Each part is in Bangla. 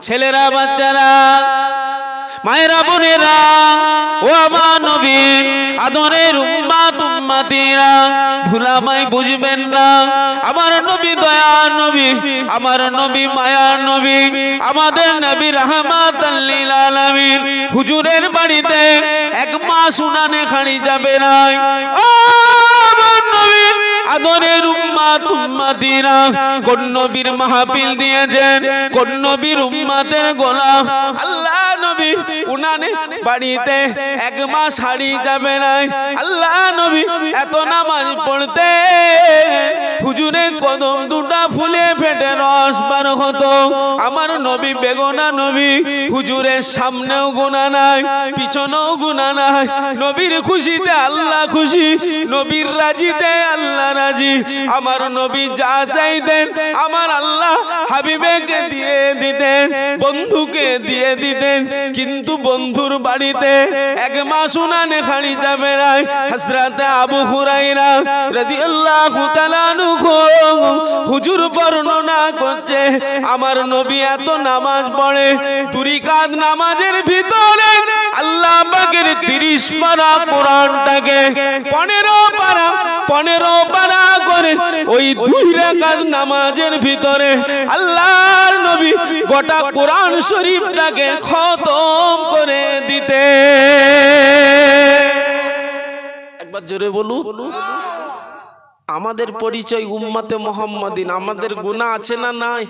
ছেলেরা বাচ্চারা মায়েরা বোনেরা ও আমার নবী আদরের উম্মাত উম্মাতিরা ভুলামাই বুঝবেন না আমার নবী দয়ার নবী আমার নবী মায়ার নবী আমাদের নবী রাহমাতাল লিল আলামিন হুজুরের বাড়িতে এক মাস উনানে খাড়ি যাবে না ও আমার নবী আদরের উম্মাত উম্মাতিরা কোন নবীর মাহফিল দিয়েছেন কোন নবীর উম্মাতের গোলাম আল্লাহ নবী উনানে বাড়িতে এক মাস হারিয়ে যাবে না আল্লাহ নবী এত নামাজ পড়তে হুজুরের কদম দুটা ফুলে ফেটে রস বার হতো আমার নবী বেগুনা নবী হুজুরের সামনেও গুনাহ নাই পিছনেও গুনাহ নাই নবীর খুশিতে আল্লাহ খুশি নবীর রাজিতে আল্লাহ রাজি আমার নবী যা চাইতেন আমার আল্লাহ হাবিবেকে দিয়ে দিতেন বন্ধুকে দিয়ে দিতেন কিন্তু বন্ধুর বাড়িতে এক মাস উনানে খাড়ি যাবে না হযরত আবু হুরায়রা রাদিয়াল্লাহু তাআলা আনহু হুজুর বর্ণনা করছে আমার নবী এত নামাজ পড়ে দুই রাকাত নামাজের ভিতরে আল্লাহ পাকের 30 পারা কোরআনটাকে 15 পারা করে ওই দুই রাকাত নামাজের ভিতরে আল্লাহর নবী গোটা কোরআন শরীফটাকে খতম করে দিতে একবার জোরে বলুন আমাদের পরিচয় উম্মতে মুহাম্মাদিন আমাদের গুনাহ আছে না নাই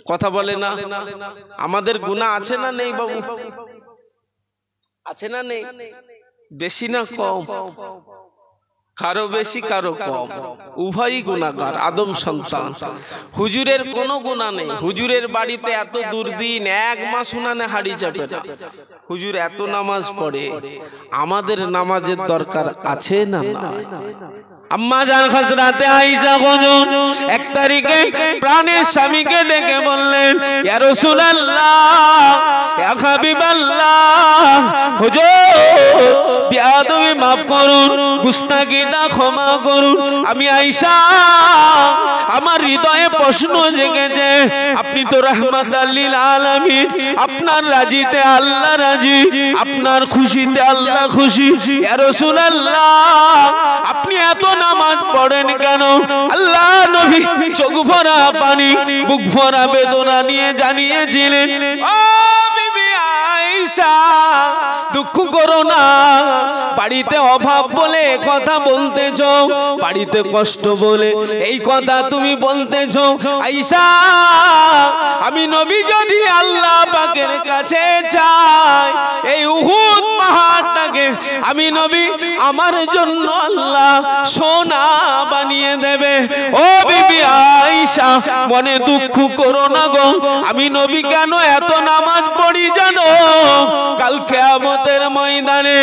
কথা বলে না আমাদের গুনাহ আছে না নেই বাবু আছে না নেই বেশি না কম কারো বেশি কারো কম উভয়ই গুনাহগার আদম সন্তান হুজুরের কোনো গুনাহ নেই হুজুরের বাড়িতে এত দুর্দিন এক মাস উনানে হাড়ি যাবে না হুজুর এত নামাজ পড়ে আমাদের নামাজের দরকার আছে না নাই আম্মা জান হযরতে আয়েশা গজন এক তারিখে প্রাণের স্বামীকে ডেকে বললেন ইয়া রাসূলুল্লাহ ইয়া হাবিবাল্লাহ হুজুর বিয়াদবি maaf করুন গুস্তাখিটা ক্ষমা করুন আমি আয়েশা আমার হৃদয়ে প্রশ্ন জেগেছে আপনি তো রাহমাতাল লিল আলামিন আপনার রাজিতে আল্লাহ রাজি আপনার খুশিতে আল্লাহ খুশি ইয়া রাসূলুল্লাহ আপনি এত নামাজ পড়েন কেন আল্লাহ নবী চোখ ভরা পানি বুক ভরা বেদনা নিয়ে জানিয়েছিলেন ও বিবি আয়েশা দুঃখ করো না বাড়িতে অভাব বলে কথা বলতেছো বাড়িতে কষ্ট বলে এই কথা তুমি বলতেছো আয়েশা আমি নবী যদি আল্লাহ পাকের কাছে চাই এই উহুদ পাহাড়টাকে আমি নবী আমার জন্য আল্লাহ সোনা বানিয়ে দেবে ও বিবি আয়েশা মনে দুঃখ করো না গো আমি নবী কেন এত নামাজ পড়ি জানো কাল কিয়ামতের ময়দানে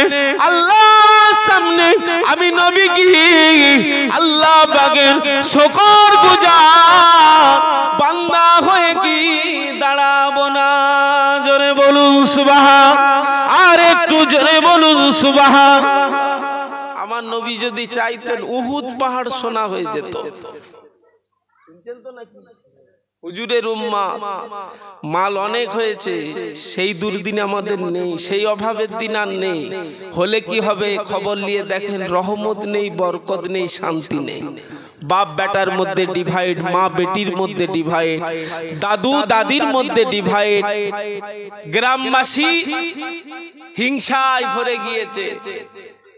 আল্লাহর সামনে আমি নবী কি আল্লাহ পাকের শুকরগুজার বান্দা হয়ে কি দাঁড়াবো না জোরে বলুন সুবহান আর একটু জোরে বলুন সুবহান আমার নবী যদি চাইতেন উহুদ পাহাড় সোনা হয়ে যেত শুনছেন তো নাকি হুজুরের উম্মাত মাল অনেক হয়েছে সেই দুর্দিন আমাদের নেই সেই অভাবের দিন আর নেই হলে কি হবে খবর নিয়ে দেখেন রহমত নেই বরকত নেই শান্তি নেই বাপ বেটার মধ্যে ডিভাইড মা বেটির মধ্যে ডিভাইড দাদু দাদির মধ্যে ডিভাইড গ্রামবাসী হিংসায় ভরে গিয়েছে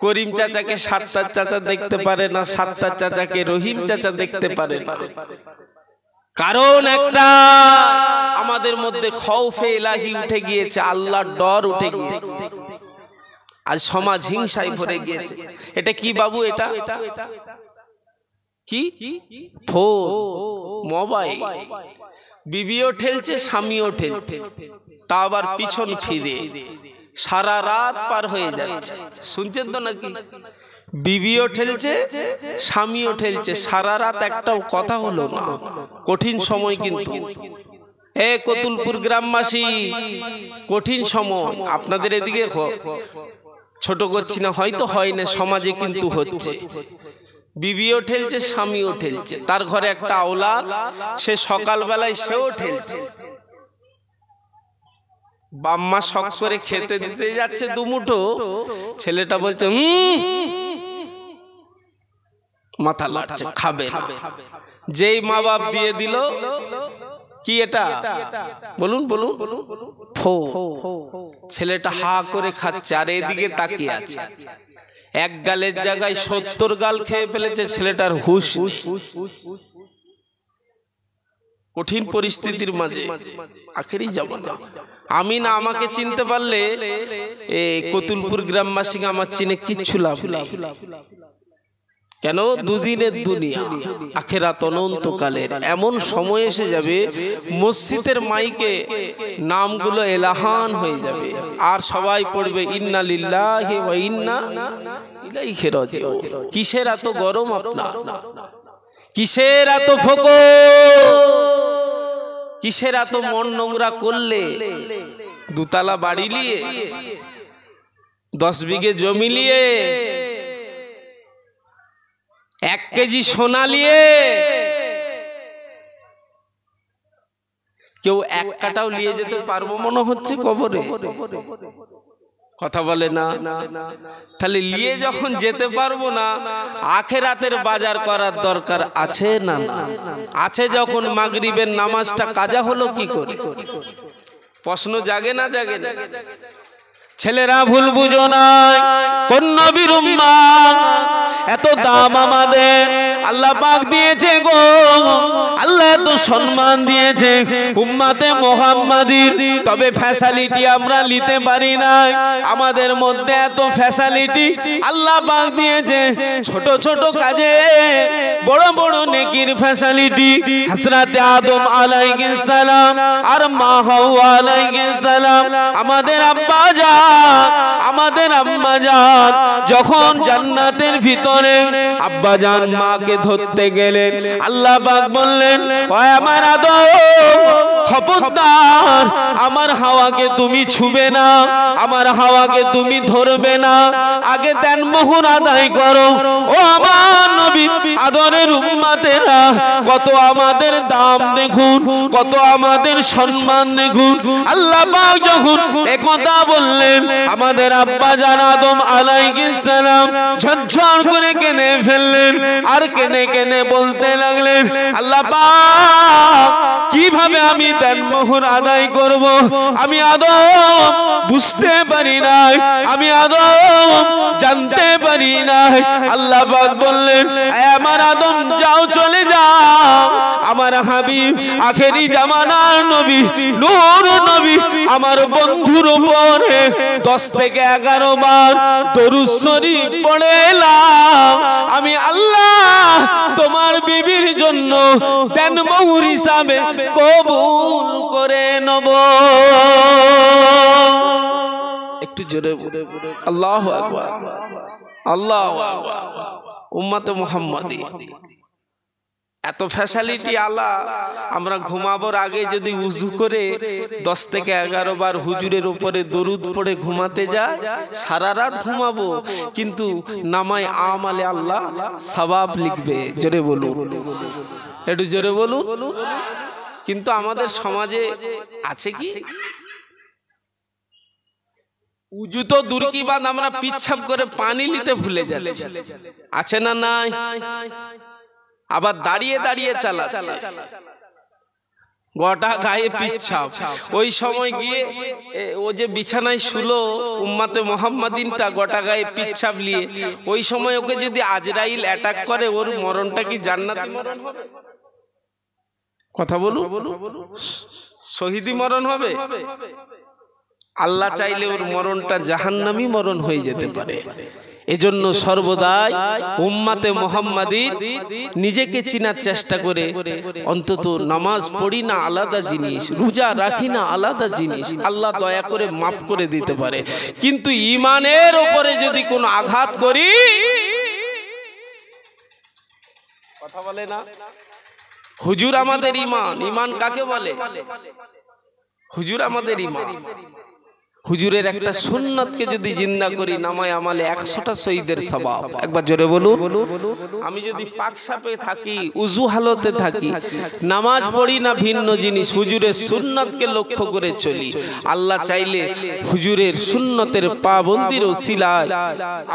করিম চাচাকে সাত্তার চাচা দেখতে পারে না সাত্তার চাচাকে রহিম চাচা দেখতে পারে না কারণ একটা আমাদের মধ্যে খৌফে ইলাহি উঠে গিয়েছে আল্লাহর ডর উঠে গিয়েছে আজ সমাজ হিংসায় ভরে গিয়েছে এটা কি বাবু এটা কি ফোন মোবাইল বিবিও ঠেলছে স্বামীও ঠেলছে তা আবার পিছন ফিরে সারা রাত পার হয়ে যাচ্ছে শুনছেন তো নাকি বিবিও ঠেলছে স্বামীও ঠেলছে সারা রাত একটাও কথা হলো না কঠিন সময় কিন্তু এ কতুলপুর গ্রামবাসী কঠিন সময় আপনাদের এদিকে ছোট করছি না হয়তো হয় না সমাজে কিন্তু হচ্ছে বিবিও ঠেলছে স্বামীও ঠেলছে তার ঘরে একটা আওলাদ সে সকালবেলায় সেও ঠেলছে বাম্মা শখ করে খেতে দিতে যাচ্ছে দুমুঠো, ছেলেটা বলছে মাথা লাড়ছে, খাবে না। যেই মা বাপ দিয়ে দিল, কি এটা বলুন বলুন, ফো। ছেলেটা হা করে খাচ্ছে আর এদিকে তাকিয়ে আছে। এক গালের জায়গায় 70 গাল খেয়ে ফেলেছে ছেলেটার হুশ। কঠিন পরিস্থিতির মাঝে আখেরি জামানা। আমি না আমাকে চিনতে পারলে কতুলপুর গ্রামবাসীকে আমার চিনে কিচ্ছু লাভ নেই। কেন? দুদিনের দুনিয়া, আখেরাত অনন্তকালের। এমন সময় এসে যাবে মসজিদের মাইকে নামগুলো এলাহান হয়ে যাবে আর সবাই পড়বে ইন্না লিল্লাহি ওয়া ইন্না ইলাইহি রাজিউন। কিসের এত গরম আপনার? কিসের এত ফকর? কিসের এত মন নোংরা করলে? দুতলা বাড়ি নিয়ে, 10 বিঘে জমি নিয়ে, 1 কেজি সোনা নিয়ে, কেউ 1 কাটাও নিয়ে যেতে পারবো মনে হচ্ছে কবরে? কথা বলে না। তাহলে নিয়ে যখন যেতে পারবো না, আখেরাতের বাজার করার দরকার আছে না? না আছে। যখন মাগরিবের নামাজটা কাজা হলো কি করে? প্রশ্ন জাগে না? জাগে না? ছেলেরা ভুল বুঝো না, কোন নবীর উম্মাহ এত দাম আমাদের আল্লাহ পাক দিয়েছে গো। আল্লাহ এত সম্মান দিয়েছে উম্মাতে মুহাম্মাদির, তবে ফ্যাসিলিটি আমরা নিতে পারি না। আমাদের মধ্যে এত ফ্যাসিলিটি আল্লাহ পাক দিয়েছে, ছোট ছোট কাজে বড় বড় নেকির ফ্যাসিলিটি। হযরতে আদম আলাইহিস সালাম আর মা হাওয়া আলাইহিস সালাম, আমাদের আব্বা জান, আমাদের আম্মা জান, যখন জান্নাতের ভিতরে আব্বা জান মাকে ধরতে গেলেন, আল্লাহ পাক বললেন, ও আমার আদম, খবরদার আমার হাওয়াকে তুমি ছুবে না, আমার হাওয়াকে তুমি ধরবে না, আগে দেন মোহর আদায় করো। ও আমার নবী, আদরের উম্মতেরা, কত আমাদের দাম দেখুন, কত আমাদের সম্মান দেখুন। আল্লাহ পাক যখন একথা বললেন, আমাদের আব্বা জান আদম আলাইহিস সালাম ঝরঝর করে কেঁদে ফেললেন আর কেঁদে কেঁদে বলতে লাগলেন, আল্লাহ পাক কিভাবে আমি দেনমোহর আদায় করব? আমি আদম বুঝতে পারি নাই, আমি আদম জানতে পারি নাই। আল্লাহ পাক বললেন, আমার আদম যাও, চলে যাও, আমার হাবিব আখেরি জামানার নবী নূর নবী আমার বন্ধুর উপরে 10 থেকে 11 বার দরুদ শরীফ পড়ে এলাম। আমি আল্লাহ তোমার বিবির জন্য দেনমোহর হিসাবে কবুল করে নেব। একটু জোরে আল্লাহু আকবার, আল্লাহু আকবার। উম্মতে মুহাম্মাদি এত ফ্যাসিলিটি আলা, আমরা ঘুমাবার আগে যদি উযু করে 10 থেকে 11 বার হুজুরের উপরে দরুদ পড়ে ঘুমাতে যায়, সারা রাত ঘুমাবো, কিন্তু নামায় আমালে আল্লাহ সওয়াব লিখবে। জোরে বলুন, একটু জোরে বলুন। কিন্তু আমাদের সমাজে আছে কি? উযু তো দূর কি বাদ, আমরা পিচ্ছাপ করে পানি নিতে ভুলে যাচ্ছি। আছে না? নাই। আবার দাঁড়িয়ে দাঁড়িয়ে চালাচ্ছে, গোটা গায়ে পিচ্ছাপ। ওই সময় গিয়ে ও যে বিছানায় শুলো উম্মতে মুহাম্মাদিনটা গোটা গায়ে পিচ্ছাপ নিয়ে, ওই সময় ওকে যদি আজরাইল অ্যাটাক করে, ওর মরণটা কি জান্নাতি মরণ হবে? কথা বলুন, শহীদি মরণ হবে? আল্লাহ চাইলে ওর মরণটা জাহান্নামী মরণ হয়ে যেতে পারে। এজন্য সর্বদাই উম্মতে মুহাম্মাদির নিজেকে চিনার চেষ্টা করে, অন্তত নামাজ পড়ি না আলাদা জিনিস, রোজা রাখি না আলাদা জিনিস, আল্লাহ দয়া করে মাফ করে দিতে পারে। কিন্তু ঈমানের উপরে যদি কোনো আঘাত করি, কথা বলে না হুজুর আমাদের ঈমান। ঈমান কাকে বলে? হুজুর আমাদের ঈমান। হুজুরের একটা সুন্নতকে যদি জিন্দা করি নামায় আমালে 100টা শহীদের সওয়াব। একবার জোরে বলুন। আমি যদি পাক সাপে থাকি, উযু হালতে থাকি, নামাজ পড়ি না ভিন্ন জিনিস, হুজুরের সুন্নতকে লক্ষ্য করে চলি, আল্লাহ চাইলে হুজুরের সুন্নতের পাবন্দির ওসিলায়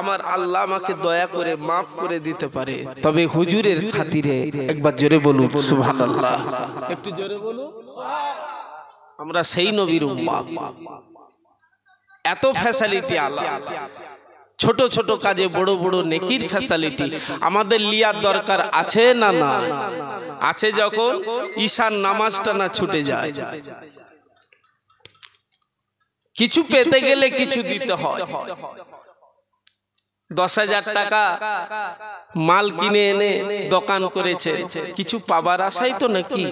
আমার আল্লাহ আমাকে দয়া করে মাফ করে দিতে পারে। তবে হুজুরের খাতিরে একবার জোরে বলুন সুবহানাল্লাহ। একটু জোরে বলুন। আমরা সেই নবীর উম্মত, এত ফ্যাসিলিটি আল্লাহ, ছোট ছোট কাজে বড় বড় নেকির ফ্যাসিলিটি আমাদের লিয়ার দরকার আছে না? না আছে। যখন ঈশার নামাজটা না ছুটে যায়, কিছু পেতে গেলে কিছু দিতে হয়। 10,000 টাকা মাল কিনে এনে দোকান করেছে, কিছু পাবার আশাই তো নাকি?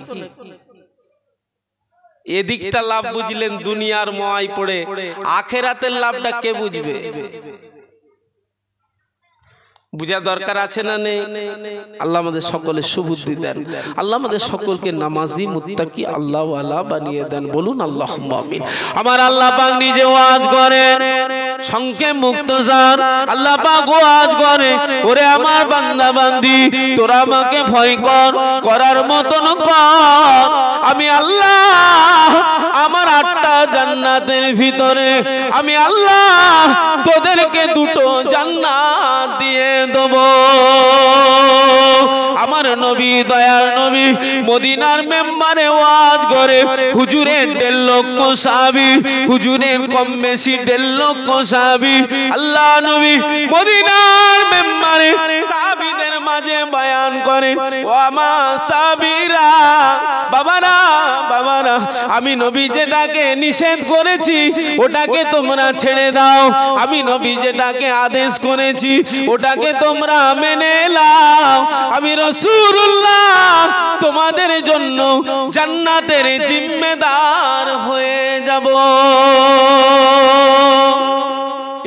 এদিকটা লাভ বুঝলেন দুনিয়ার মোয়াই পড়ে, আখেরাতের লাভটা কে বুঝবে? বুঝা দরকার আছে না নেই? আল্লাহ আমাদের সকলের সুবুদ্ধি দেন। আল্লাহ আমাদের সকলকে নামাজি মুত্তাকি আল্লাহ ওয়ালা বানিয়ে দেন। বলুন আল্লাহুম্মা আমিন। আমার আল্লাহ পাক নিজে ওয়াজ করেন, সংক্ষেপ মুক্তসার আল্লাহ পাক ওয়াজ করে, ওরে আমার বান্দা বান্দি তোরা আমাকে ভয় কর, করার মতন কর। আমি আল্লাহ আমার 8টা জান্নাতের ভিতরে আমি আল্লাহ তোদেরকে 2টো জান্নাত দিয়ে দেব। আমার নবী দয়ার নবী মদিনার মেম্বারে ওয়াজ করে, হুজুরের 1.5 লক্ষ সাহাবী, হুজুরের কম বেশি 1.5 লক্ষ সাহাবী, আল্লাহ নবী মদিনার মেম্বারে সাহাবীদের মাঝে বয়ান করেন, ও আমার সাহাবীরা, বাবারা বাবারা, আমি নবী যেটাকে নিষেধ করেছি ওটাকে তোমরা ছেড়ে দাও, আমি নবী যেটাকে আদেশ করেছি ওটাকে তোমরা মেনে নাও। আমি রাসূলুল্লাহ তোমাদের জন্য জান্নাতের জিম্মেদার হয়ে যাব।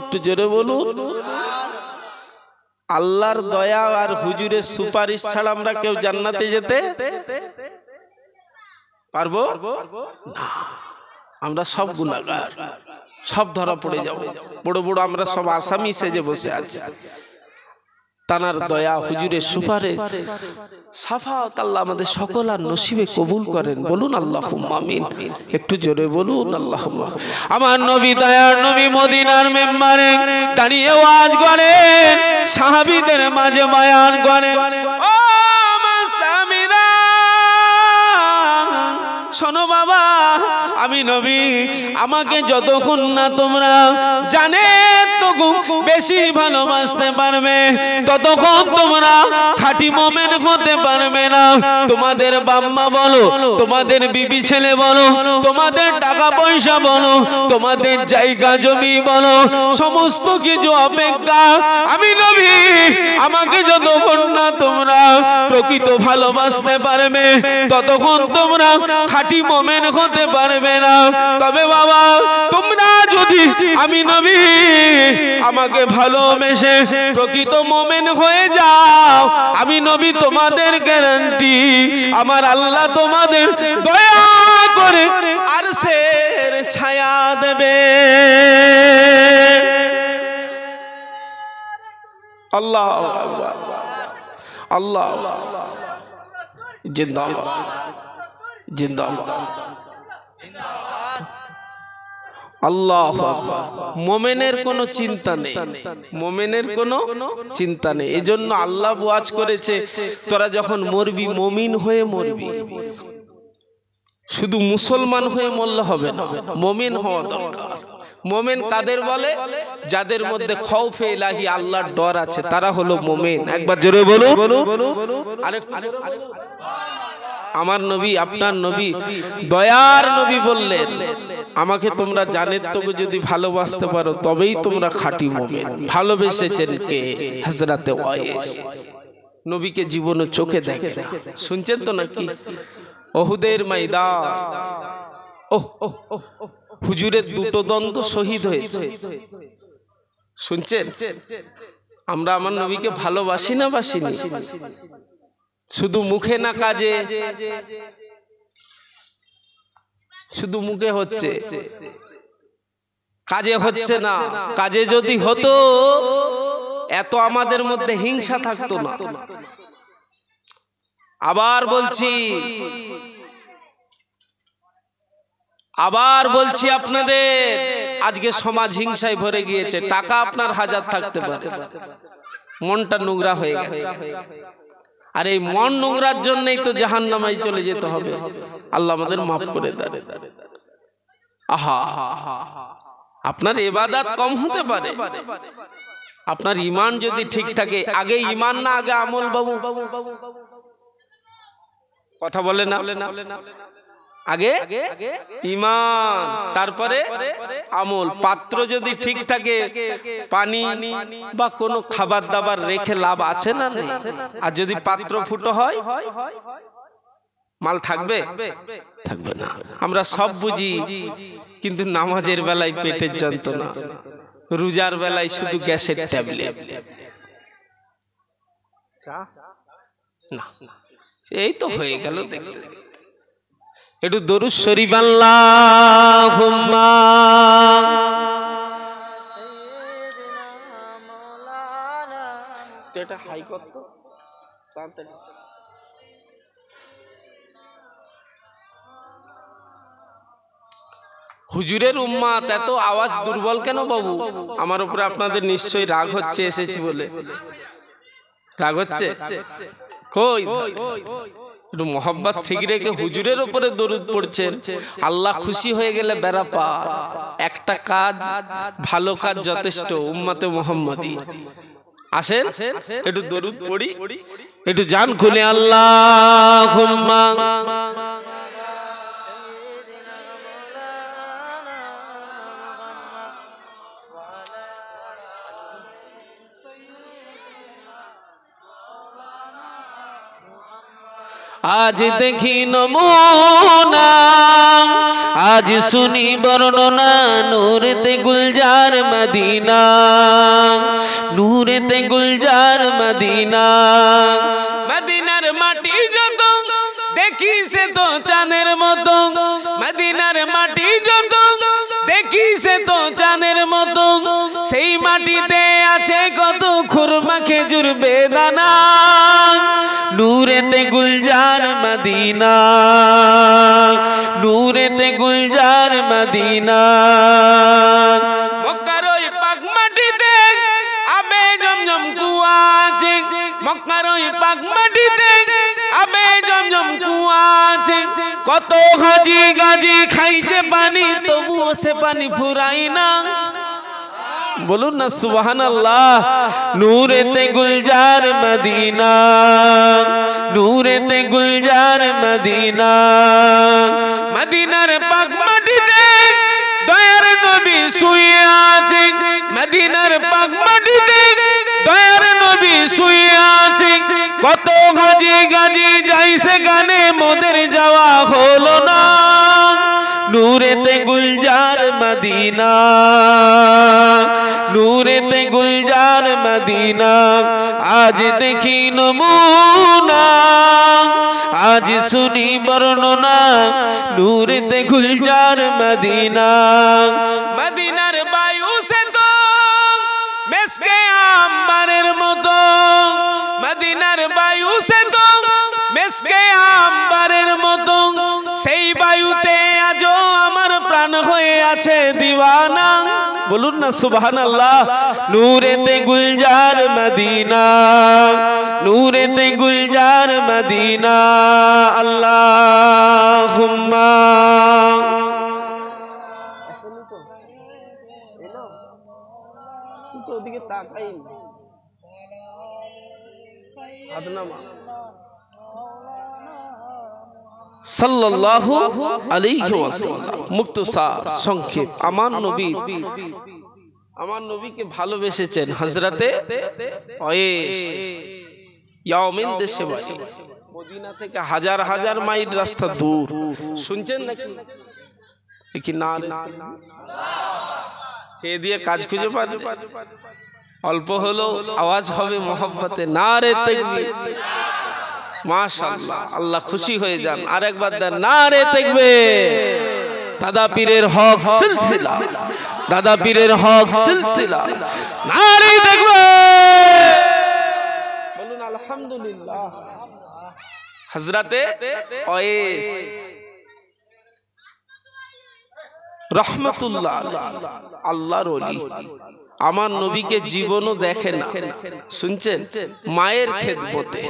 একটু জোরে বলুন। আল্লাহর দয়া আর হুজুরের সুপারিশ ছাড়া আমরা কেউ জান্নাতে যেতে পারবো না। আমরা সব গুনাহগার, সব ধরা পড়ে যাব। বড় বড় আমরা সব আসামি সেজে বসে আছি। তানার দয়া হুজুরের সুপারিশ সাফাত আল্লাহ আমাদের সকল আর নসিবে কবুল করেন। বলুন আল্লাহুম্মা আমিন। একটু জোরে বলুন আল্লাহুম্মা। আমার নবী দয়ার নবী মদিনার মেম্বারে দাঁড়িয়ে ওয়াজ করেন, সাহাবীদের মাঝে বয়ান করেন, ও আমার সামিরা শোনো বাবা, আমি নবী, আমাকে যতক্ষণ না তোমরা জানে ততটুকু বেশি ভালোবাসতে পারবে ততক্ষণ তোমরা খাঁটি মুমিন হতে পারবে না। তোমাদের বাম্মা বলো, তোমাদের বিবি ছেলে বলো, তোমাদের টাকা পয়সা বলো, তোমাদের জায়গা জমি বলো, সমস্ত কিছু অপেক্ষা আমি নবী আমাকে যতক্ষণ না তোমরা প্রকৃত ভালোবাসতে পারবে ততক্ষণ তোমরা খাঁটি মুমিন হতে পারবে না। তবে বাবা তোমরা যদি আমি নবী আমাকে ভালোবেসে প্রকৃত মুমিন হয়ে যাও, আমি নবী তোমাদের গ্যারান্টি আমার আল্লাহ তোমাদের দয়া করে আরশের ছায়া দেবে। আল্লাহু আকবার, আল্লাহু আকবার, জিন্দাবাদ জিন্দাবাদ, আল্লাহু আকবার। মুমিনের কোনো চিন্তা নেই, মুমিনের কোনো চিন্তা নেই। এজন্য আল্লাহ ওয়াজ করেছে তোরা যখন মরবি মুমিন হয়ে মরবি, শুধু মুসলমান হয়ে মরলে হবে না, মুমিন হওয়া দরকার। মুমিন কাদের বলে? যাদের মধ্যে খৌফে ইলাহি আল্লাহর ডর আছে, তারা হলো মুমিন। একবার জোরে বলো। আমার নবী আপনার নবী দয়ার নবী বললেন আমাকে তোমরা জানের তবে যদি ভালোবাসতে পারো তবেই তোমরা খাঁটি মুমিন। ভালোবেসেছেন কে? হযরতে ওয়াইস। নবীকে জীবনে চোখে দেখে না, শুনছেন তো নাকি? ওহুদের ময়দান, হুজুরের দুটো দ্বন্দ্ব শহীদ হয়েছে, শুনছেন? আমরা আমার নবীকে ভালোবাসি না বাসিনি? শুধু মুখে না কাজে, শুধু মুখে হচ্ছে। কাজে হচ্ছে না। কাজে যদি হতো এত আমাদের মধ্যে হিংসা থাকতো না। আবার বলছি আপনাদের, আজকে সমাজ হিংসায় ভরে গিয়েছে। টাকা আপনার হাজার থাকতে পারে, মনটা নোংরা হয়ে গেছে। আর এই মন নোংরার জন্যই তো জাহান্নামায় চলে যেতে হবে। আল্লাহ আমাদের মাফ করে দেন। আহা, আপনার ইবাদত কম হতে পারে, আপনার ঈমান যদি ঠিক থাকে। আগে ঈমান না আগে আমল বাবু? কথা বলে না? আগে ঈমান, তারপরে আমল। পাত্র যদি ঠিক থাকে, পানি বা কোনো খাবার দাবার রেখে লাভ আছে না নেই? আর যদি পাত্র ফুটো হয়, মাল থাকবে? থাকবে না। আমরা সব বুঝি, কিন্তু নামাজের বেলায় পেটের যন্ত্রণা, রোজার বেলায় শুধু গ্যাসের ট্যাবলেট। না, এই তো হয়ে গেল। দেখতে একটু দরুদ শরীফ আল্লাহুম্মা এটা হাই করতো। হুজুরের উম্মাত এত আওয়াজ দুর্বল কেন বাবু? আমার উপরে আপনাদের নিশ্চয়ই রাগ হচ্ছে, এসেছি বলে রাগ হচ্ছে? কই, একটু মোহাব্বত ঠিক রেখে হুজুরের উপরে দরুদ পড়ছেন। আল্লাহ খুশি হয়ে গেলে বেড়াপার। একটা কাজ, ভালো কাজ যথেষ্ট। উম্মতে মুহাম্মাদি আসেন, একটু দরুদ পড়ি, একটু জান খুলে আল্লাহুম্মা আজ দেখি নমুনা, আজ শুনি বর্ণনা, নূরেতে গুলজার মদিনা, নূরেতে গুলজার মদিনা। মদিনার মাটি যত দেখি সে তো চাঁদের মতো, মদিনার মাটি যত দেখি সে তো চাঁদের মতো। সেই মাটিতে আছে কত খুরমা খেজুর বেদানা, নূরেতে গুলজার মদিনা, নূরেতে গুলজার মদিনা। মক্কার ওই পাক মাটিতে আবে জমজম কুয়া আছে, মক্কার ওই পাক মাটিতে আবে জমজম কুয়া আছে। কত হাজি গাজি খাইছে পানি, তবুও সে পানি ফুরাই না। বলুন না সুবহানাল্লাহ। নূরেতে গুলজার মদিনা, নূরেতে গুলজার মদিনা। মদিনার পাক মাটিতে দয়ার নবী শুয়ে আছে, মদিনার পাক মাটিতে দয়ার নবী শুয়ে আছে। কত হাজি গাজি যাই সেখানে, মোদের যাওয়া হলো না। নূরেতে গুলজার মদিনা, নূরেতে গুলজার মদিনা। আজ দেখি নমুনা, আজ শুনি বর্ণনা, নূরেতে গুলজার মদিনা। মদিনার বায়ু সে তো মেসকে আম্বারের মতো, মদিনার বায়ু সে তো মেসকে আম্বারের মতো। সেই বায়ুতে আজও আমার প্রাণ হয়ে আছে দিওয়ানা। বলুন না সুবহানাল্লাহ। নূরেতে গুলজার মদিনা, নূরেতে গুলজার মদিনা। আল্লাহুম্মা ওদিকে তাকাই সাল্লাল্লাহু আলাইহি ওয়াসাল্লাম। মুক্তসার সংক্ষেপ। আমার নবীকে ভালোবেসেছেন হযরতে ওয়েস। ইয়ামিন দেশে বাড়ি, মদিনা থেকে হাজার হাজার মাইল রাস্তা দূর। শুনছেন নাকি? কি না খেয়ে দিয়ে কাজ খুঁজে পান? অল্প হলো আওয়াজ হবে মোহাব্বতে নারে তাকবীর। মাশাআল্লাহ, আল্লাহ খুশি হয়ে যান। আরেকবার দেন নারে তাকবীর। দাদা পীরের হক সিলসিলা, দাদা পীরের হক সিলসিলা। নারে দেখবে, বলুন আলহামদুলিল্লাহ। হযরতে ওয়াইস রহমাতুল্লাহ আল্লাহর ওলি, আমার নবীকে জীবনও দেখে না, শুনছেন, মায়ের খেদমতে।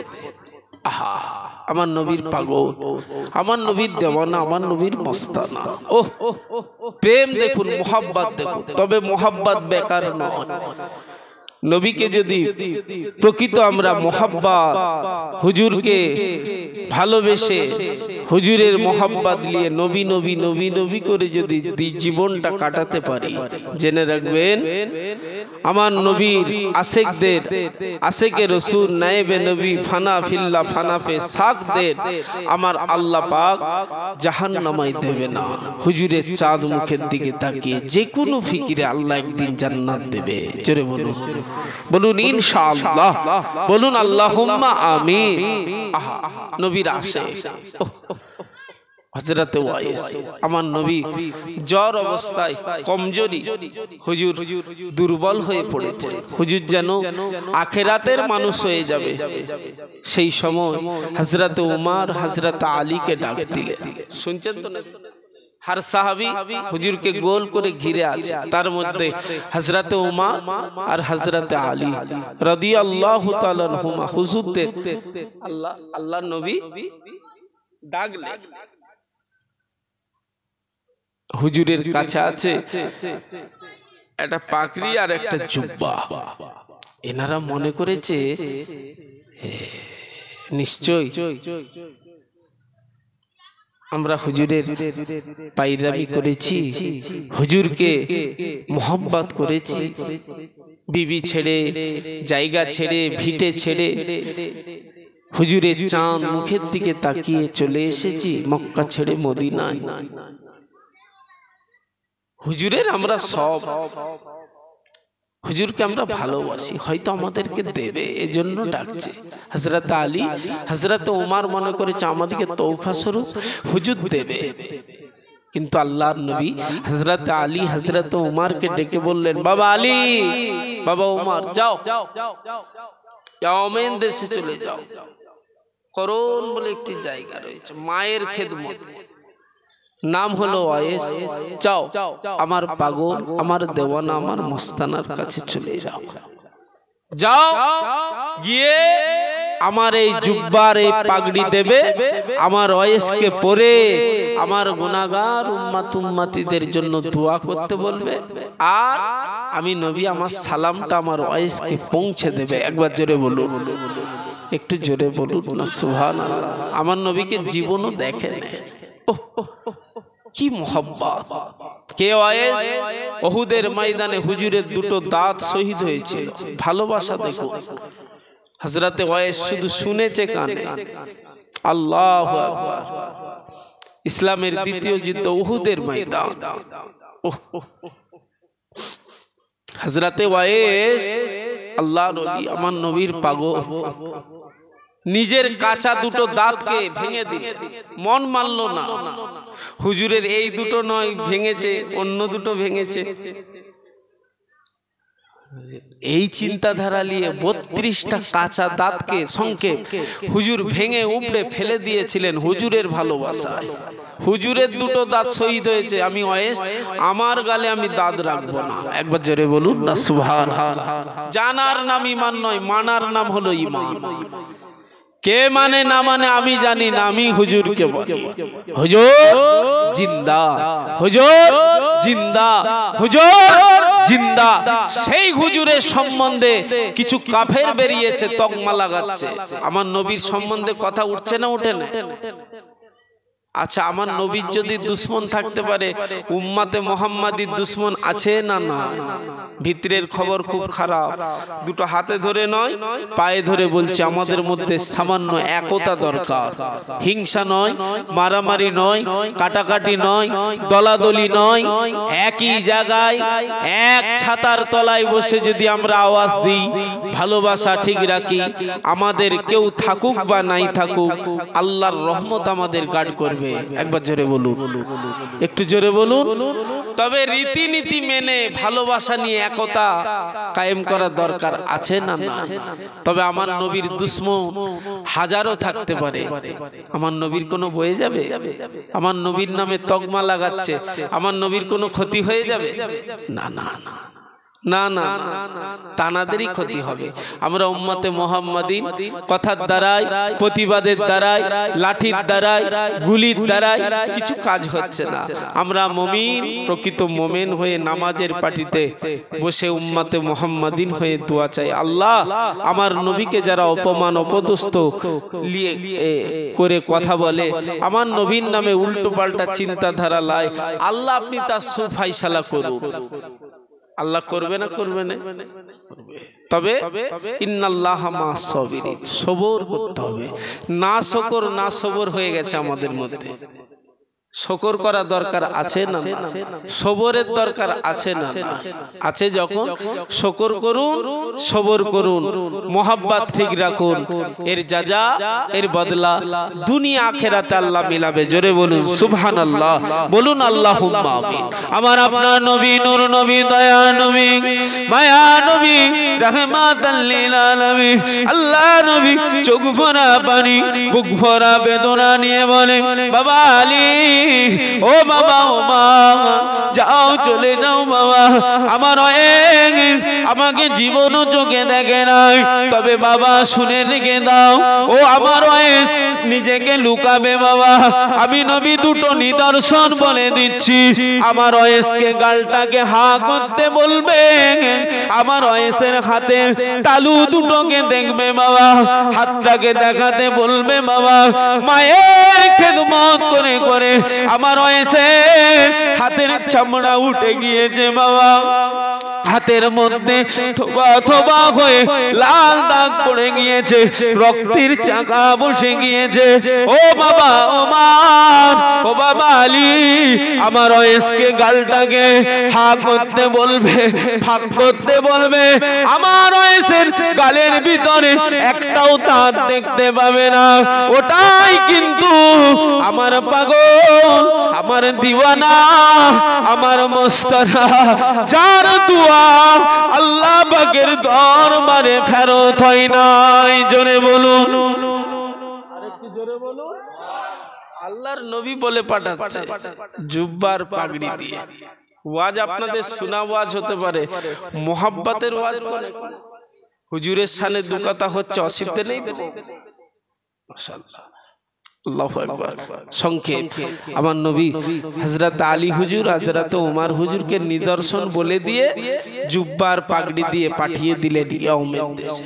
আহা, আমার নবীর পাগল, আমার নবীর দেওয়ানা, আমার নবীর মস্তানা। ওহ, প্রেম দেখুন, মোহাব্বত দেখুন। তবে মোহাব্বত বেকার নয়। নবীকে যদি প্রকৃত আমরা মোহাব্বত, হুজুরকে ভালোবেসে হুজুরের মোহাব্বত নিয়ে নবী নবী নবী নবী করে যদি জীবনটা কাটাতে পারি, জেনে রাখবেন আমার নবীর আশেকদের, আশেকে রসুল, নায়েবে নবী, ফানা ফিল্লা ফানাফে সাকদের আমার আল্লাহ পাক জাহান্নামায় দেবে না। হুজুরের চাঁদ মুখের দিকে তাকিয়ে যে কোনো ফিকিরে আল্লাহ একদিন জান্নাত দেবে। জোরে বলুন, বলুন ইনশাআল্লাহ, বলুন আল্লাহুম্মা আমিন। আহা, নবীর আশিক হযরতে ওয়াইস, আমার নবী জ্বর অবস্থায়, কমজোরি, হুজুর দুর্বল হয়ে পড়েছে, হুজুর যেন আখিরাতের মানুষ হয়ে যাবে। সেই সময় হযরতে উমর হযরতে আলীকে ডাক দিলেন। শুনছেন তো না? हर साहबी हुजूर के गोल करे घिरे আছে তার মধ্যে হযরত উমর আর হযরত আলী রাদিয়াল্লাহু তাআলা আনহুমা হুজুরদের আল্লাহ নবী ডাকলেন হুজুরের কাছে আছে একটা পাগড়ি আর একটা জুব্বা এনারা মনে করেছে নিশ্চয় আমরা হুজুরের পায়রামি করেছি হুজুরকে মোহাম্মত করেছি বিবি ছেড়ে জায়গা ছেড়ে ভিটে ছেড়ে হুজুরের চাঁদ মুখের দিকে তাকিয়ে চলে এসেছি মক্কা ছেড়ে মদিনায় হুজুরের আমরা সব হুজুরকে আমরা ভালোবাসি হয়তো আমাদেরকে দেবে এজন্য ডাকছে হযরত আলী হযরত ওমর মনে করেছে আমাদেরকে তৌফা স্বরূপ হুজুর দেবে কিন্তু আল্লাহর নবী হযরত আলী হযরত ওমরকে ডেকে বললেন বাবা আলী বাবা ওমর যাও ইয়ামেন দেশে চলে যাও করুন বলে একটি জায়গা রয়েছে মায়ের খেদমত नाम हलो ওয়াইস যাও আমার পাগল আমার দেওয়ানা আমার মস্তানার কাছে চলে যাও যাও গিয়ে আমার এই জুব্বার এই পাগড়ি দেবে আমার ওয়াইসকে পরে আমার গুনাহগার উম্মত উম্মতিদের জন্য দোয়া করতে বলবে আর আমি নবী আমার সালামটা আমার ওয়াইসকে পৌঁছে দেবে একবার জোরে বলুন একটু জোরে বলুন না সুবহানাল্লাহ আমার নবীকে জীবনও দেখেন কি মোহাব্বত কে ওয়াইস উহুদের ময়দানে হুজুরের দুটো দাঁত শহীদ হয়েছিল ভালোবাসা দেখো হযরতে ওয়াইস শুধু শুনেছে কানে আল্লাহু আকবার ইসলামের দ্বিতীয় যুদ্ধ উহুদের ময়দান হযরতে ওয়াইস আল্লাহর ওলি আমার নবীর পাগল নিজের কাঁচা দুটো দাঁতকে ভেঙে দিল মন মানল না হুজুরের এই দুটো নয় ভেঙেছে অন্য দুটো ভেঙেছে এই চিন্তাধারা নিয়ে 32টা কাঁচা দাঁতকে সংক্ষেপ হুজুর ভেঙে উপড়ে ফেলে দিয়েছিলেন হুজুরের ভালোবাসায় হুজুরের দুটো দাঁত শহীদ হয়েছে আমি ওয়াইস আমার গালে আমি দাঁত রাখবো না একবার জোরে বলুন না সুবহানাল্লাহ জানার নাম ঈমান নয় মানার নাম হলো ঈমান কে মানে না মানে আমি জানি না আমি হুজুরকে বলি হুজুর জিন্দা হুজুর জিন্দা হুজুর জিন্দা সেই হুজুরের সম্বন্ধে কিছু কাফের বেরিয়েছে তকমা লাগাচ্ছে আমার নবীর সম্বন্ধে কথা উঠছে না ওঠে না আচ্ছা আমার নবীর যদি দুশমন থাকতে পারে উম্মতে মুহাম্মাদির দুশমন আছে না না ভিতরের খবর খুব খারাপ দুটো হাতে ধরে নয় পায়ে ধরে বলছে আমাদের মধ্যে সামান্য একতা দরকার হিংসা নয় মারামারি নয় কাটাকাটি নয় দলাদলি নয় একই জায়গায় এক ছাতার তলায় বসে যদি আমরা আওয়াজ দিই ভালোবাসা ঠিক রাখি আমাদের কেউ থাকুক বা নাই থাকুক আল্লাহর রহমত আমাদের গার্ড করবে পারবে? একবার জোরে বলুন, একটু জোরে বলুন। তবে রীতিনীতি মেনে ভালোবাসা নিয়ে একতা কায়েম করার দরকার আছে না? না। তবে আমার নবীর দুশ্মন হাজারো থাকতে পারে, আমার নবীর কোনো বয়ে যাবে? আমার নবীর নামে তকমা লাগাচ্ছে, আমার নবীর কোনো ক্ষতি হয়ে যাবে? না না না না না, তানাদেরই ক্ষতি হবে। আমরা উম্মতে মুহাম্মাদিন কথার দ্বারাই, প্রতিবাদের দ্বারাই, লাঠির দ্বারাই, গুলির দ্বারাই কিছু কাজ হচ্ছে না। আমরা মুমিন, প্রকৃত মুমিন হয়ে নামাজের পাটিতে বসে উম্মতে মুহাম্মাদিন হয়ে দোয়া চাই, আল্লাহ আমার নবীকে যারা অপমান অপদস্থ করে কথা বলে, আমার নবীর নামে উল্টো পাল্টা চিন্তাধারা লাই, আল্লাহ আপনি তার সুফাইসালা করুন। আল্লাহ করবে না? করবে না? তবে ইন্নাল্লাহা মা'আস সাবিরিন, সবর করতে হবে। না শকর না সবর হয়ে গেছে আমাদের মধ্যে। শকর করা দরকার আছে না? সবরের দরকার আছে না? আছে। যখন শকর করুন, সবর করুন, মোহাব্বত ঠিক রাখুন, এর যাজা, এর বদলা দুনিয়া আখিরাতে আল্লাহ মিলাবে। জোরে বলুন সুবহানাল্লাহ, বলুন আল্লাহুম্মা আমিন। আমার আপনার নবী, নূর নবী, দয়া নবী, মায়া নবী, রাহমাতাল লিল আলামিন, আল্লাহ নবী চোখ ভরা পানি, বুক ভরা বেদনা নিয়ে বলে, বাবা আলী, ও বাবা, ও মা, যাও চলে যাও বাবা, আমার আমাকে জীবনও চোখে দেখে নাই, তবে বাবা শুনে রেখে দাও, ও আমার নিজেকে লুকাবে বাবা। আমি নবী দুটো নিদর্শন বলে দিচ্ছি, আমার ওয়েসকে গালটাকে হা করতে বলবে, আমার ওয়েসের হাতে তালু দুটোকে দেখবে বাবা, হাতটাকে দেখাতে বলবে বাবা। মায়ের খেদমত করে করে আমার ওয়েসের হাতের চামড়া উঠে গিয়েছে বাবা, হাতের মধ্যে থোবা থোবা হয়ে লাল দাগ পড়ে গিয়েছে, রক্তের চাকা বসে গিয়েছে। ও বাবা, ও মা, ও বাবা আলী, আমার ওয়েসকে গালটাকে হা করতে বলবে, ফাঁক করতে বলবে। আমার ওয়েসের গালের ভিতরে একটাও দাঁত দেখতে পাবে না, ওটাই কিন্তু আমার পাগল, আমার দিওয়ানা, আমার মস্তানা, যার দুয়া আল্লাহ পাকের দরবারে ফেরত হয় নাই। জোরে বলুন, আরেকটু জোরে বলুন। আল্লাহর নবী বলে পাঠাচ্ছে জুব্বার পাগড়ি দিয়ে। ওয়াজ আপনাদের শোনা ওয়াজ হতে পারে, মোহাব্বতের ওয়াজ করে হুজুরের সামনে দু কথা হচ্ছে, অসুবিধা নেই তো? মাশাআল্লাহ, আল্লাহু আকবার। সংক্ষেপ, আমার নবী হযরত আলী হুজুর, হযরত ওমর হুজুরকে নিদর্শন বলে দিয়ে জুব্বার পাগড়ি দিয়ে পাঠিয়ে দিলেন ইয়ামের দেশে।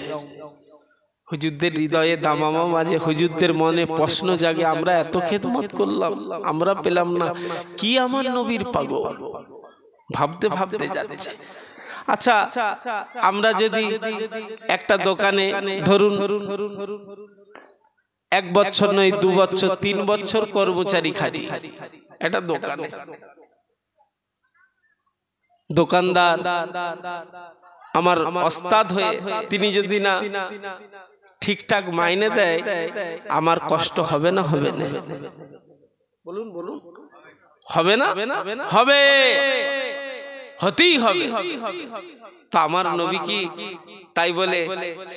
হুজুরদের হৃদয়ে দামামা মাঝে, হুজুরদের মনে প্রশ্ন জাগে, আমরা এত খেদমত করলাম, আমরা পেলাম না, কি আমার নবীর পাগল? ভাবতে ভাবতে যাচ্ছে। আচ্ছা, আমরা যদি একটা দোকানে ধরুন 1 বছর নয় 2 বছর 3 বছর কর্মচারী খাটি, এটা দোকানে, দোকানদার আমার ওস্তাদ হয়ে তিনি যদি না ঠিকঠাক মাইনে দেয়, আমার কষ্ট হবে না? হবে না? বলুন বলুন, হবে না? হবে, হতেই হবে। তা আমার নবী কি তাই বলে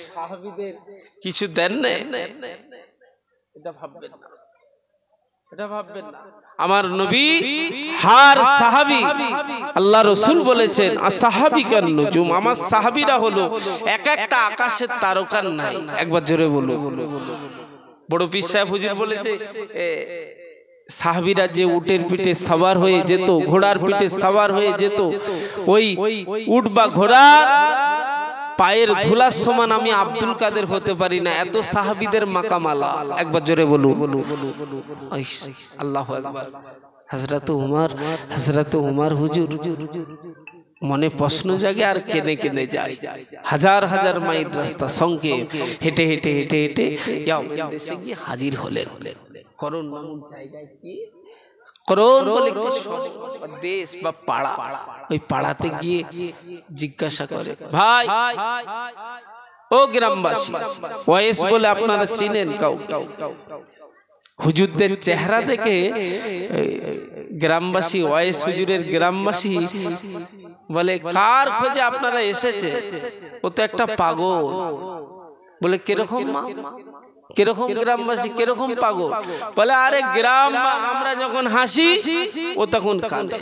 সাহাবীদের কিছু দেন না? এটা ভাববেন না, এটা ভাববেন না। আমার নবী হার সাহাবী, আল্লাহ রাসূল বলেছেন আসহাবিকান নুজুম, আমার সাহাবীরা হলো এক একটা আকাশের তারকার নাই। একবার জোরে বলো। বড় পীর সাহেব হুজুর বলেছে, সাহাবীরা যে উটের পিঠে সওয়ার হয়ে যেত, ঘোড়ার পিঠে সওয়ার হয়ে যেত, ওই উট বা ঘোড়া পায়ের ধুলার সমান আমি আব্দুল কাদের হতে পারি না, এত সাহাবীদের মাকামালা। একবার জোরে বলুন আল্লাহু আকবার। হযরত উমর হুজুর মনে প্রশ্ন জাগে আর কেঁদে কেঁদে যায়, হাজার হাজার মাইল রাস্তা সংক্ষেপ হেঁটে হেঁটে হেঁটে হেঁটে ইয়ামেন দেশে গিয়ে হাজির হলেন। করণ নামক জায়গায় কি করণ বলে একটি দেশ বা পাড়া, ওই পাড়াতে গিয়ে জিজ্ঞাসা করে, ভাই ও গ্রামবাসী, ওয়েস বলে আপনারা চিনেন কাউ? হুজুরদের চেহারা দেখে গ্রামবাসী, ওয়াইস হুজুরের গ্রামবাসী বলে, কার খোঁজে আপনারা এসেছে? ও তো একটা পাগল। বলে কিরকম মা, কিরকম গ্রামবাসী, কিরকম পাগল? বলে আরে গ্রাম আমরা যখন হাসি ও তখন কাঁদে,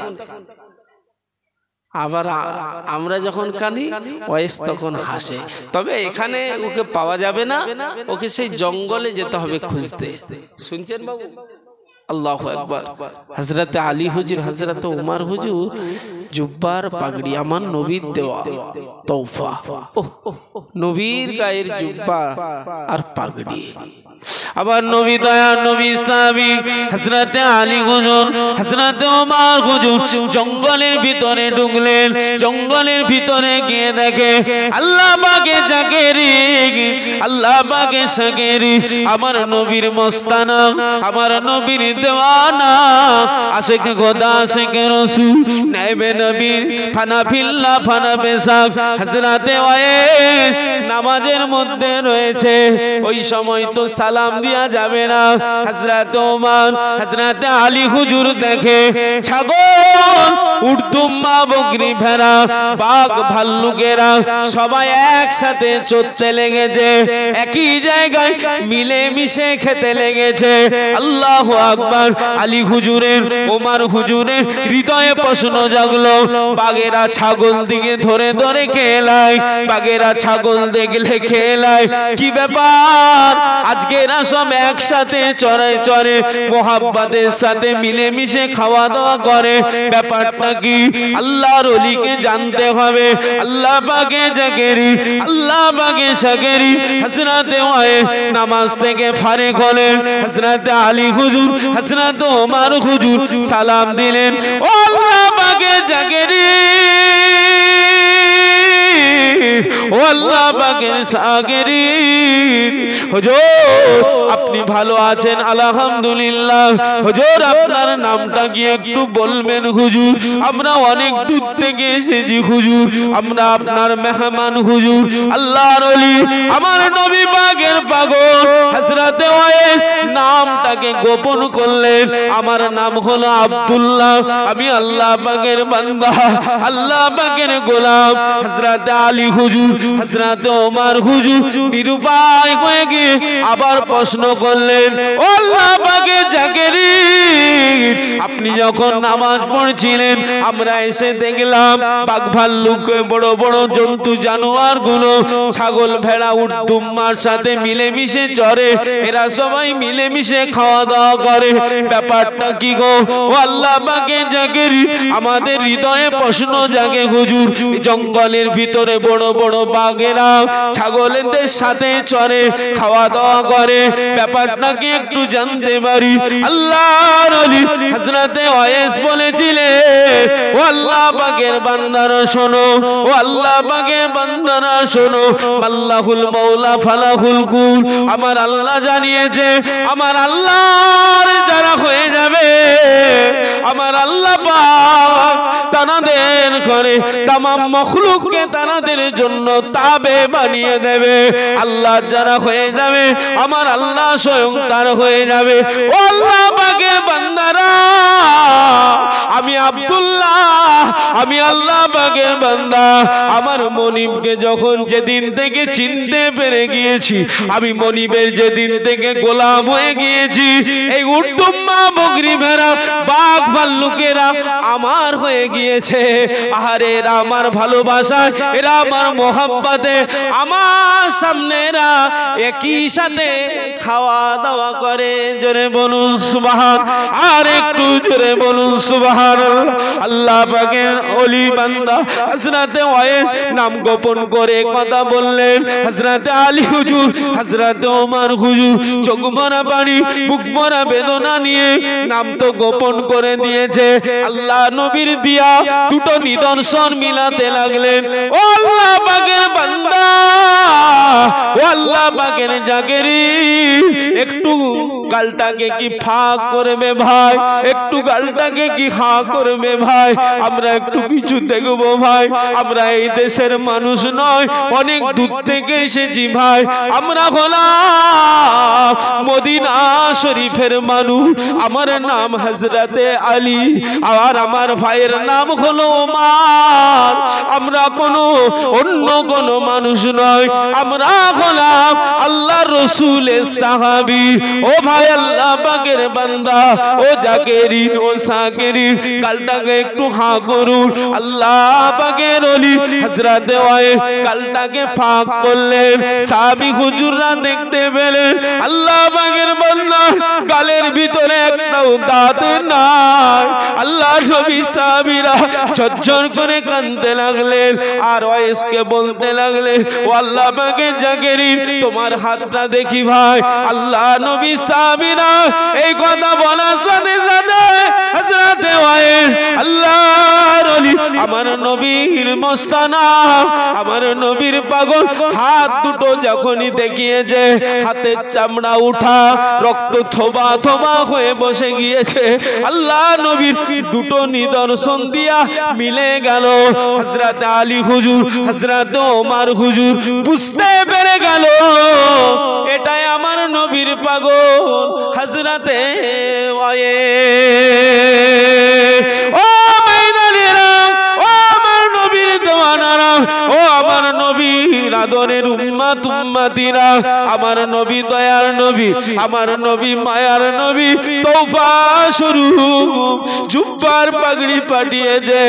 আবার আমরা যখন কাঁদি ওয়েস তখন হাসে। তবে এখানে ওকে পাওয়া যাবে না, ওকে সেই জঙ্গলে যেতে হবে খুঁজতে। শুনছেন বাবু? আল্লাহু আকবার। হযরত আলী হুজুর, হযরত উমর হুজুর জুব্বার পাগড়ি আমার নবীর দেওয়া তোহফা। নবীর গায়ের জুব্বা আর পাগড়ি। আবার নবী দয়া নবী সাহাবী হযরত আলী হুজুর, হযরত উমর হুজুর জঙ্গলের ভিতরে ঢুকলেন। জঙ্গলের ভিতরে গিয়ে দেখে আল্লাহ পাকে জাকেরি, আল্লাহ পাকে শাকেরি, আমার নবীর মস্তানা, আমার নবীর দেওয়ানা, আশিক খোদা আশিক রাসূল, নাইবে নবীর ফানা ফিল্লাহ ফানা বেসাক হযরত ওয়াইস নামাজের মধ্যে রয়েছে। ওই সময় তো সালাম দিয়া যাবে না। হযরত ওমর, হযরত আলী হুজুর দেখে ছাগল, উট, দুম্বা, বকরি, ভেড়া, বাঘ, ভাল্লুকেরা সবাই একসাথে চড়তে লেগেছে, একই জায়গায় মিলে মিশে খেতে লেগেছে। আল্লাহু আকবার। আলী হুজুরের, ওমর হুজুরের হৃদয়ে প্রশ্ন জাগলো, বাঘেরা ছাগল দিকে ধরে ধরে খেলায়, বাঘেরা ছাগল দেখলে খেলায়, কি ব্যাপার? আজকে এরা সব একসাথে চড়ে চড়ে মোহাব্বতের সাথে মিলে মিশে খাওয়া দাওয়া করে, ব্যাপারটা কি? আল্লাহর ওলিকে জানতে হবে। আল্লাহ পাকে জাকেরি, আল্লাহ পাকে শাকেরি হযরত ওয়াইস নামাজ থেকে ফারেক হলেন। হযরত আলী হুজুর, হযরত ওমর হুজুর সালাম দিলেন, ও আল্লাহ পাকে জাকেরি, ও আল্লাহ পাকের শাকেরি, হুজুর আপনি ভালো আছেন? আলহামদুলিল্লাহ। হুজুর আপনার নামটা কি একটু বলবেন? হুজুর আমরা অনেক দূর থেকে এসেছি হুজুর, আমরা আপনার মেহমান হুজুর। আল্লাহর ওলি, আমার নবী পাকের পাগল হযরত ওয়াইস নামটাকে গোপন করলেন। আমার নাম হলো আব্দুল্লাহ, আমি আল্লাহ পাকের বান্দা, আল্লাহ পাকের গোলাম। হযরত আলী হুজুর, হযরত ওমর হুজুর নিরুপায় হয়ে গিয়ে আবার প্রশ্ন করলেন, ও আল্লাহ পাকের জাকেরি, আপনি যখন নামাজ পড়ছিলেন আমরা এসে দেখলাম বাঘ, ভাল্লুক, বড় বড় জন্তু জানোয়ার গুলো ছাগল, ভেড়া, উট, দুম্বার সাথে মিলেমিশে চড়ে, এরা সবাই মিলেমিশে খাওয়া দাওয়া করে, ব্যাপারটা কি গো? ও আল্লাহ পাকের জাকেরি, আমাদের হৃদয়ে প্রশ্ন জাগে হুজুর, জঙ্গলের ভিতরে বড় বড় বাঘেরা ছাগলদের সাথে চড়ে খাওয়া দাওয়া করে, ব্যাপারটা কি একটু জানতে পারি? আল্লাহর ওলি হযরত ওয়াইস বলেছিলেন, ও আল্লাহ পাকের বান্দারা শোনো, ও আল্লাহ পাকের বান্দারা শোনো, আল্লাহুল মাওলা ফালাহুল কুল, আমার আল্লাহ জানিয়েছে আমার আল্লাহর যারা হয়ে যাবে, আমার আল্লাহ পাক তানাদের করে তামাম মখলুককে তানাদের জন্য তাবে বানিয়ে দেবে। আল্লাহ যারা হয়ে যাবে আমার আল্লাহ স্বয়ং তার হয়ে যাবে। ও আল্লাহ পাকের বান্দারা, আমি আব্দুল্লাহ, আমি আল্লাহ পাকের বান্দা, আমার মনিবকে যখন যেদিন থেকে চিনতে পেরে গিয়েছি, আমি মনিবের যেদিন থেকে গোলাম হয়ে গিয়েছি, এই উট, দুম্বা, বকরি, ভেড়া, বাঘ, ভাল্লুকেরা আমার হয়ে গিয়েছে। আরে এরা আমার ভালোবাসা, এরা আমার মোহাব্বতে, আমার সামনে এরা একই সাথে খাওয়া দাওয়া করে। জোরে বলুন সুবহান, আর একটু জোরে বলুন সুবহান। আল্লাহ পাকের ওলি বান্দা হযরত ওয়াইস নাম গোপন করে কথা বললেন। হযরত আলী হুজুর, হযরত ওমর হুজুর চোখ ভরা পানি, বুক ভরা বেদনা নিয়ে নাম তো গোপন করে দিয়েছে। আল্লাহ নবীর দিয়া দুটো নিদর্শন বিলাতে লাগলেন। ও আল্লাহ পাকের বান্দা, ও আল্লাহ পাকের জাকেরিন, একটু গালটাকে কি ফাঁক করবে ভাই, একটু গালটাকে কি হা করবে ভাই, আমরা একটু কিছু দেখবো ভাই। আমরা এই দেশের মানুষ নয়, অনেক দূর থেকে এসেছি ভাই। আমরা হলাম মদিনা শরীফের মানুষ। আমার নাম হযরতে আলী, আর আমার ভাইয়ের নাম হলো ওমর। আমরা কোনো অন্য কোনো মানুষ নয়, আমরা হলাম আল্লাহ রসুলের সাহাবী। ও ভাই আল্লাহ পাকের বান্দা, ও জাকেরিন, ও সাকেরিন, গালটাকে একটু হা করুন। আল্লাহ পাকের ওলি হযরতে ওয়াইস গালটাকে ফাঁক করলেন। সাহাবী হুজুররা দেখতে পেলেন আল্লাহ পাকের বান্দা গালের ভিতরে একটাও দাঁত নাই। আল্লাহ নবী সাহাবীরা ঝরঝর করে কাঁদতে লাগলেন, আর ওয়াইসকে বলতে লাগলেন, ও আল্লাহ পাকের জাকেরিন, তোমার হাতটা দেখি ভাই। আল্লাহ নবী সাহাবীরা এই কথা বলার সাথে সাথে হযরতে ওয়াইস আল্লাহর ওলি, আমার নবীর মস্তানা, আমার নবীর পাগল হাত দুটো যখনই দেখিয়েছে, হাতের চামড়া উঠা, রক্ত থোবা থোবা হয়ে বসে গিয়েছে। আল্লাহ নবীর দুটো নিদর্শন দিয়া মিলে গেল। হযরতে আলী হুজুর, হযরতে ওমর হুজুর বুঝতে পেরে গেল এটাই আমার নবীর পাগল হযরতে ওয়াইস। ও মাইনালিরা, ও আমার নবীর দেওয়ানারা, ও আমার নবীর আদরের উম্মত উম্মতিরা, আমার নবী দয়ার নবী, আমার নবী মায়ার নবী, তওবা স্বরূপ জুব্বার পাগড়ি পাঠিয়েছে।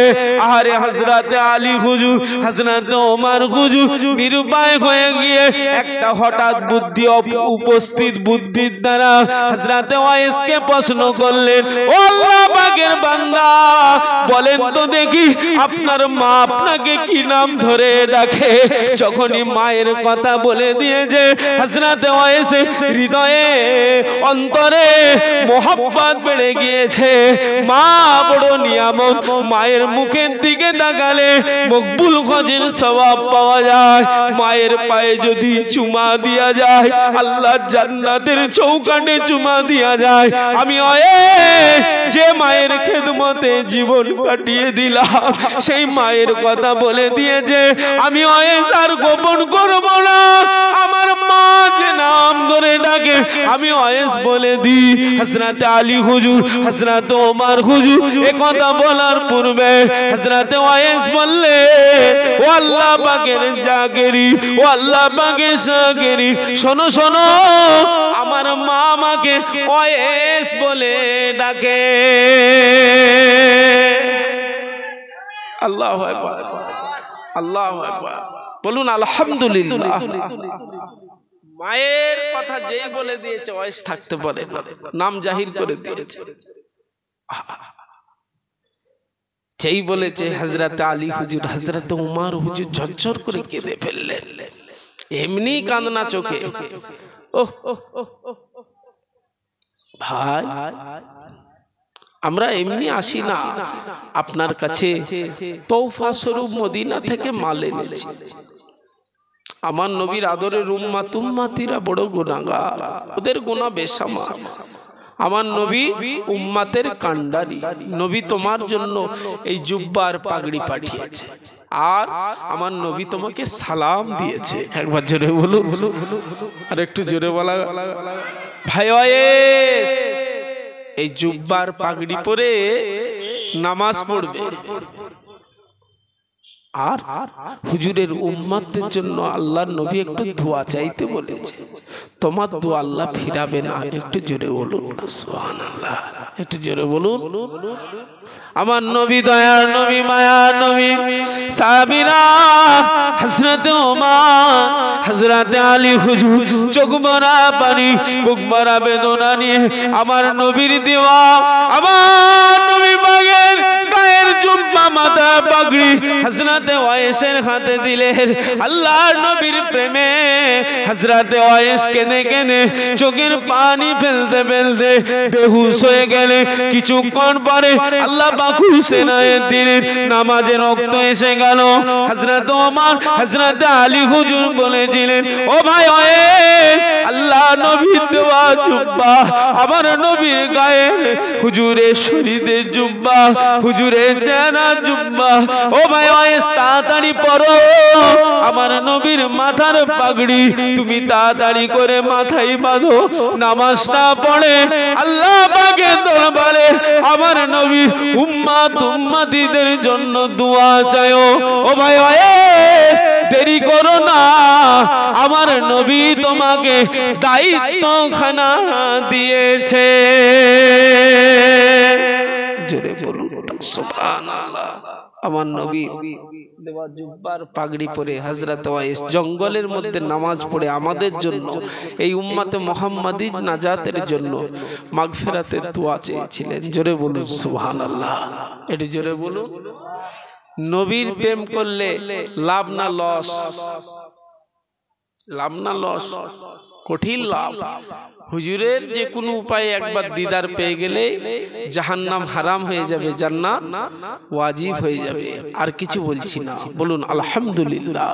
আরে হযরতে আলী হুজুর, হযরতে ওমর হুজুর নিরুপায় হয়ে গিয়ে একটা হঠাৎ বুদ্ধি, উপস্থিত বুদ্ধির দ্বারা হযরতে ওয়াইসকে প্রশ্ন করলেন, ও আল্লাহ পাকের বান্দা, বলেন তো দেখি আপনার মা আপনাকে কি নাম ধরে ডাকে? যখনই মায়ের কথা বলে দিয়েছে, হযরতে ওয়াইসের হৃদয়ে অন্তরে মোহাব্বত বেড়ে গিয়েছে। মা বড় নিয়ামত, মায়ের মুখের দিকে তাকালে মকবুল হজের সওয়াব পাওয়া যায়। মায়ের পায়ে যদি চুমা দিয়া যায়, আল্লাহ জান্নাতের চৌকাঠে চুমা দিয়া যায়। আমি যে মায়ের খেদমতে জীবন কাটিয়ে দিলাম, সেই মায়ের কথা বলে দিয়েছে, আমি আর গোপন করব না। আমার মা যে নাম ধরে ডাকে আমি ওয়াইস বলে দিই। হযরতে আলী হুজুর, হযরতে ওমর হুজুর এ কথা বলার পূর্বে হযরতে ওয়াইস বললে, ও আল্লাহ পাকের জাকেরিন, ও আল্লাহ পাকের জাকেরিন, শোনো শোনো, আমার মা আমাকে ওয়াইস বলে ডাকে। আল্লাহু আকবার, আল্লাহু আকবার, বলুন আলহামদুলিল্লাহ। মায়ের কথা যেই বলে দিয়েছে ওয়াইস থাকতে পারে না, নাম জাহির করে দিয়েছে। যেই বলেছে হযরতে আলী হুজুর, হযরতে ওমর হুজুর ঝরঝর করে কেঁদে ফেললেন, এমনি কান্না চোখে। ভাই আমরা এমনি আসি না, আপনার কাছে তওফা স্বরূপ মদিনা থেকে মাল এনেছি। আমার নবীর আদরের উম্মত উম্মতিরা বড় গুনাহগার, ওদের গুনাহ বেসামার। আমার নবী উম্মতের কান্ডারি। নবী তোমার জন্য এই জুব্বার পাগড়ি পাঠিয়েছে, আর আমার নবী তোমাকে সালাম দিয়েছে। একবার জোরে বলুন, আর একটু জোরে বলা। ভাই ওয়াইস এই জুব্বার পাগড়ি পরে নামাজ পড়বে, আর হুজুরের উম্মতদের জন্য আল্লাহর নবী একটু দোয়া চাইতে বলেছে। তোমার দোয়া আল্লাহ ফিরাবে না। একটু জোরে বলুন সুবহানাল্লাহ, একটু জোরে বলুন। আমার নবী দয়ার নবী মায়ার নবী সাহাবীরা হযরতে ওমর, হযরতে আলী হুজুর চোখ ভরা পানি, বুক ভরা বেদনা নিয়ে আমার নবীর দেওয়া, আমার নবী পাকের গায়ের জুব্বা মাথা পাগড়ি হযরতে ওয়াইসের হাতে দিলেন। আল্লাহর নবীর প্রেমে হযরতে ওয়াইস কেঁদে কেঁদে চোখের পানি ফেলতে ফেলতে বেহুশ হয়ে গেলে। কিছুক্ষণ পরে আল্লাহ পাক হুসেনের দিনের নামাজে রক্ত এসে গেল। হযরত ওমর হযরত আলী হুজুর বলেছিলেন, ও ভাই ওয়াইস, আল্লাহ নবীর দেওয়া জুব্বা আমার নবীর গায়ে, হুজুরের শরীরের জুব্বা, হুজুরের চেহারা জুব্বা, ও ভাই ওয়াইস তাড়াতাড়ি পরো আমার নবীর মাথার পাগড়ি, তুমি তাড়াতাড়ি করে মাথায় বাঁধো। নামাজ না পড়ে আল্লাহ পাকের দরবারে আমার নবীর উম্মত উম্মতিদের জন্য দোয়া চাইও। ও ভাই ওয়াইস, দেরি করো না, আমার নবী তোমাকে দায়িত্বখানা দিয়েছে। জোরে বলুন সুবহানাল্লাহ। আমার নবী দেওয়া জুব্বার পাগড়ি পরে হযরত ওয়াইস জঙ্গলের মধ্যে নামাজ পড়ে আমাদের জন্য, এই উম্মতে মুহাম্মাদির নাজাতের জন্য মাগফিরাতের দোয়া চেয়েছিলেন। জোরে বলুন সুবহানাল্লাহ। এটি জোরে বলুন। নবীর প্রেম করলে লাভ না লস? লাভ না লস? কঠিন লাভ। হুজুরের যে কোনো উপায়ে একবার দিদার পেয়ে গেলে জাহান্নাম হারাম হয়ে যাবে, জান্নাত ওয়াজিব হয়ে যাবে। আর কিছু বলছি না, বলুন আলহামদুলিল্লাহ।